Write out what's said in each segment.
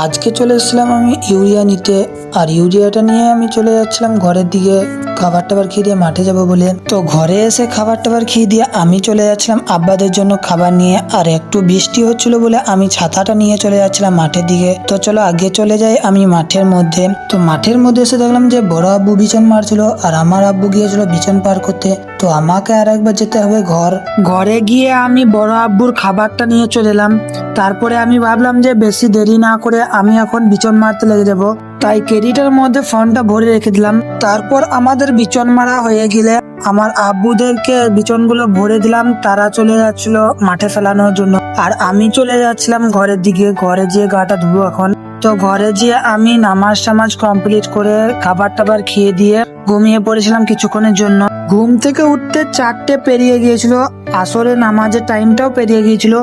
আজকে চলে এসেছিলাম আমি ইউরিয়া নিতে। আর ইউরিয়াটা নিয়ে আমি চলে যাচ্ছিলাম ঘরের দিকে খাবার টাবার খেয়ে দিয়ে মাঠে যাব বলে। তো ঘরে এসে খাবার টাবার খেয়ে দিয়ে আমি চলে যাচ্ছিলাম আব্বাদের জন্য খাবার নিয়ে। আর একটু বৃষ্টি হচ্ছিল বলে আমি ছাতাটা নিয়ে চলে যাচ্ছিলাম মাঠের দিকে। তো চলো আগে চলে যাই আমি মাঠের মধ্যে। তো মাঠের মধ্যে এসে দেখলাম যে বড় আব্বু বিছন মারছিল আর আমার আব্বু গিয়েছিল বিছন পার করতে। তো আমাকে আর একবার যেতে হবে ঘরে গিয়ে আমি বড় আব্বুর খাবারটা নিয়ে চলে এলাম। তারপরে আমি ভাবলাম যে বেশি দেরি না করে আমি এখন বিছন মারতে লেগে যাব, তাই কেরিটার মধ্যে ফোনটা ভরে রেখে দিলাম। তারপর আমাদের বিছন মারা হয়ে গেলে আমার আব্বুদেরকে বিছনগুলো ভরে দিলাম, তারা চলে যাচ্ছিল মাঠে ফেলানোর জন্য। আর আমি চলে যাচ্ছিলাম ঘরের দিকে, ঘরে যেয়ে গাটা ধুবো এখন। তো ঘরে যেয়ে আমি নামাজ টামাজ কমপ্লিট করে খাবার টাবার খেয়ে দিয়ে ঘুমিয়ে পড়েছিলাম কিছুক্ষণের জন্য। ঘুম থেকে উঠতে 4টে পেরিয়ে গিয়েছিল, আসরে নামাজের টাইমটাও পেরিয়ে গিয়েছিল।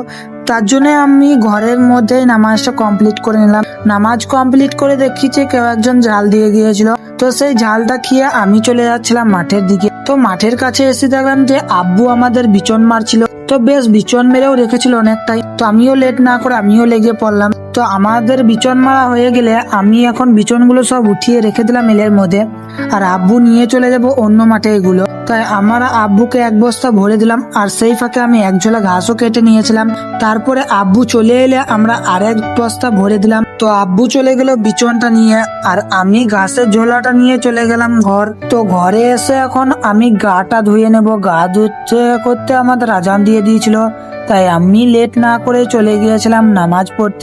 তার জন্য আমি ঘরের মধ্যেই নামাজটা কমপ্লিট করে নিলাম। নামাজ কমপ্লিট করে দেখছি কেউ একজন ঝাল দিয়ে গিয়েছিল। তো সেই ঝালটা খেয়ে আমি চলে যাচ্ছিলাম মাঠের দিকে। তো মাঠের কাছে এসে দেখলাম যে আব্বু আমাদের বিচন মারছিল। তো বেশ বিচন মেরেও রেখেছিল অনেকটাই। তো আমিও লেট না করে আমিও লেগে পড়লাম। তো আমাদের বিচন মারা হয়ে গেলে আমি এখন বিচনগুলো সব উঠিয়ে রেখে দিলাম এলের মধ্যে। আর আব্বু নিয়ে চলে যাব অন্য মাঠে এগুলো। তাই আমার আব্বুকে এক বস্তা ভরে দিলাম। আর সেই ফাঁকে আমি এক ঝোলা ঘাসও কেটে নিয়েছিলাম। তারপরে আব্বু চলে এলে আমরা আরেক বস্তা ভরে দিলাম। তো আব্বু চলে গেল বিচনটা নিয়ে, আর আমি ঘাসের ঝোলাটা নিয়ে চলে গেলাম ঘর। তো ঘরে এসে এখন আমি গাটা ধুয়ে নেব। গা ধুতে করতে আমাদের আজান দিয়ে দিয়েছিল, তাই আমি লেট না করে চলে গিয়েছিলাম নামাজ পড়তে।